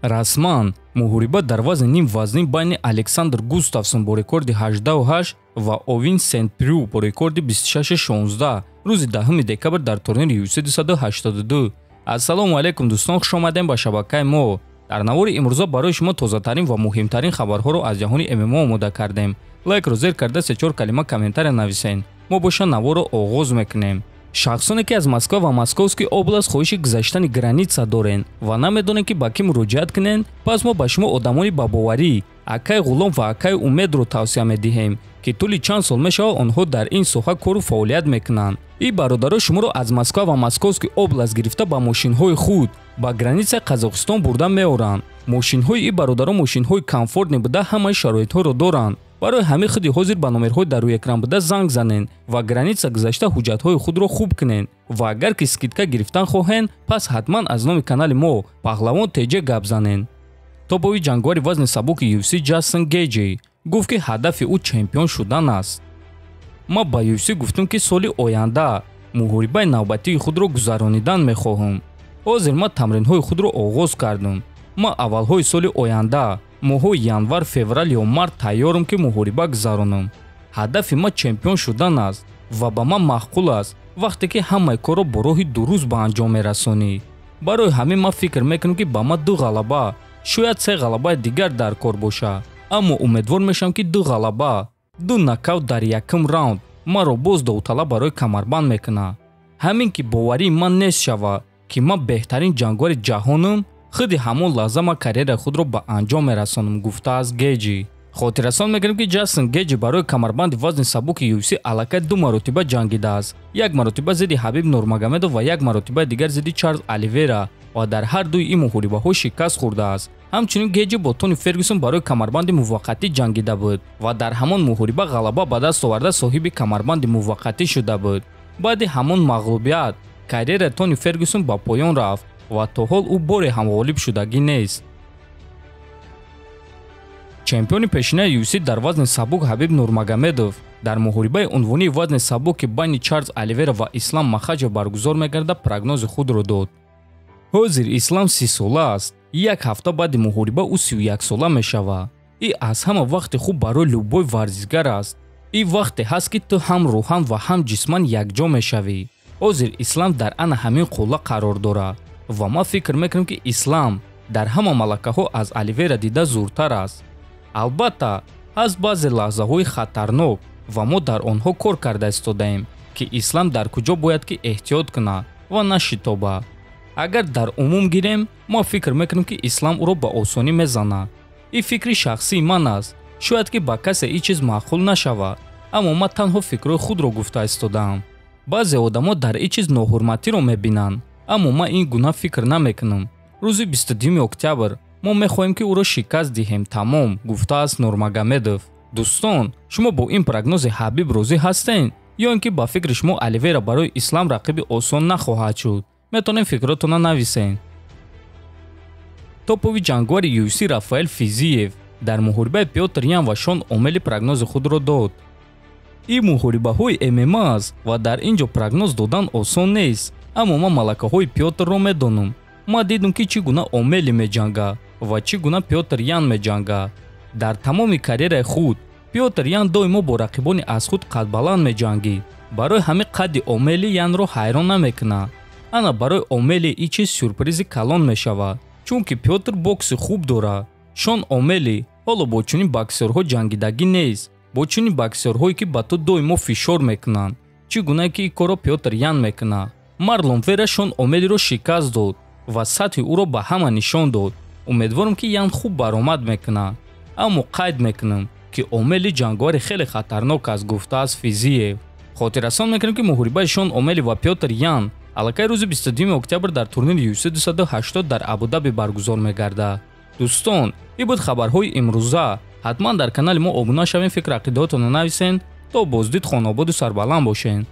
расман муҳориба дар вазни ним вазнин байни Александр Густавсон бо рекорди 18 ва Овин Сент-Прю бо рекорди 26-16 рӯзи 10 декабр дар турнири UFC 282. Ассалому алайкум дӯстон, хуш омадем ба шабакаи мо. дар навори имрӯза барои шумо тозатарин ва муҳимтарин хабарҳоро аз ҷаҳони ММО омода кардем. лайкро зер карда 3-4 калима комментария нависен. мо боша наворро оғоз мекунем. шахсоне ки аз Москва ва Московский област хоҳиши гузаштани граница дорен ва намедонем ки ба ки муроҷиат кунен, пас мо ба шумо одамони бабоварӣ, акаи ғулом ва акаи умедро тавсия медиҳем ки тӯли чанд сол мешавад онҳо дар ин соҳа кору фаъолият мекунанд. ин бародаро шуморо аз Москва ва Московский област гирифта ба мошинҳои худ ба границаи Қазоқистон бурда меоранд. мошинҳои ин бародаро мошинҳои комфортне буда ҳамаи шароитҳоро доранд. барои ҳамин худи ҳозир ба номерҳои дар рӯи экран буда занг занен ва граница гузашта ҳуҷҷатҳои худро хуб кунен ва агар ки скидка гирифтан хоҳен, пас ҳатман аз номи канали мо Паҳлавон Теҷа гап занен. тобови ҷангвари вазни сабуки UFC Ҷастин Гейҷи гуфт ки ҳадафи ӯ чемпион шудан аст. ма ба UFC гуфтам ки соли оянда муҳорибаи навбатии худро гузаронидан мехоҳам. ҳозир ма тамринҳои худро оғоз кардам. ма аввалҳои соли оянда моҳои январ, феврал ё март тайёрам ки муҳориба гузаронам. ҳадафи ма чемпион шудан аст ва ба ман маъқул аст вақте ки ҳамаи корро бо роҳи дуруст ба анҷом мерасонӣ. барои ҳамин ма фикр мекунам ки ба ма 2 ғалаба, шояд 3 ғалабаи дигар дар кор боша. аммо умедвор мешавам ки 2 ғалаба, 2 нокаут дар якум раунд маро боз довталаб барои камарбанд мекунад. ҳамин ки боварии ман нест шава ки ман беҳтарин ҷангвари ҷаҳонам, худи ҳамон лаҳза ма карьераи худро ба анҷом мерасонам, гуфтааст Гейҷи. хотиррасон мекунем ки Ҷастин Гейҷи барои камарбанди вазни сабуки UFC аллакай 2 маротиба ҷангидааст. як маротиба зидди Ҳабиб Нурмагомедов ва як маротибаи дигар зидди Чарлз Оливера ва дар ҳар дуи ин муҳорибаҳо шикаст хӯрдааст. ҳамчунин Гейҷи бо Тони Фергюсон барои камарбанди муваққатӣ ҷангида буд ва дар ҳамон муҳориба ғалаба ба даст оварда соҳиби камарбанди муваққатӣ шуда буд. баъди ҳамон мағлубият карьераи Тони Фергюсон ба поён рафт ва то ҳол ӯ боре ҳам ғолиб шудагӣ нест. чемпиони пешинаи UFC дар вазни сабук Ҳабиб Нурмагомедов дар муҳорибаи унвонии вазни сабуки байни Чарлз Оливера ва Ислам Махаҷев баргузор мегардад прогнози худро дод. ҳозир Ислам 30 сола аст. як ҳафта баъди муҳориба ӯ 31 сола мешавад. ин аз ҳама вақти хуб барои любой варзишгар аст. ин вақте ҳаст ки ту ҳам рӯҳан ва ҳам ҷисман якҷо мешавӣ. ҳозир Ислам дар ана ҳамин қулла қарор дорад ва ман фикр мекунам ки Ислам дар ҳама малакаҳо аз Оливера дида зуртар аст. албатта аз баъзе лаҳзаҳои хатарнок ва мо дар онҳо кор карда истодаем ки Ислам дар куҷо бояд ки эҳтиёт кунад ва нашитобад. агар дар умум гирем, мо фикр мекунем ки Ислам ӯро ба осонӣ мезанад. ин фикри шахсии ман аст. шояд ки ба касе ин чиз маъқул нашавад, аммо ман танҳо фикрҳои худро гуфта истодаам. баъзе одамо дар ин чиз ноҳурматиро мебинанд, аммо ман ин гуна фикр намекунам. рӯзи 22 октябр мо мехоҳем ки ӯро шикаст диҳем тамом, гуфтааст Нурмагомедов. дӯстон, шумо бо ин прогнози Ҳабиб розӣ ҳастен ё ин ки ба фикри шумо Оливера барои Ислам рақиби осон нахоҳад шуд? метонем фикротона нависен. топови ҷангвари UFC Рафаэл Физиев дар муҳорибаи Пётр Ян ва Шон Омели прогнози худро дод. ин муҳорибаҳои MMA аст ва дар ин ҷо прогноз додан осон нест, аммо ман малакаҳои Пётрро медонам. ман дидам ки чӣ гуна Омели меҷанга ва чӣ гуна Пётр Ян меҷанга. дар тамоми карьераи худ Пётр Ян доимо бо рақибони аз худ қадбаланд меҷангид. барои ҳамин қадди Омели Янро ҳайрон намекунад. ана барои Омели ин чиз сюрпризи калон мешавад, чунки Пётр бокси хуб дорад. Шон Омели ҳоло бо чунин боксёрҳо ҷангидагӣ нест, бо чунин боксёрҳое ки ба ту доимо фишор мекунанд, чӣ гуна ки ин корро Пётр Ян мекунад. Марлон Вера Шон Омелиро шикаст дод ва сатҳи ӯро ба ҳама нишон дод. умедворам ки Ян хуб баромад мекунад, аммо қайд мекунам ки Омели ҷангвари хеле хатарнок аст, гуфтааст Физиев. хотиррасон мекунем ки муҳорибаи Шон Омели ва Пётр Ян аллакай рӯзи 22 октябр дар турнири UFC 280 дар Абу-Даби баргузор мегардад. дӯстон, ин буд хабарҳои имрӯза. ҳатман дар канали мо обуна шавен, фикр ақидаотонро нависен. то боздид хонободу сарбаланд бошен.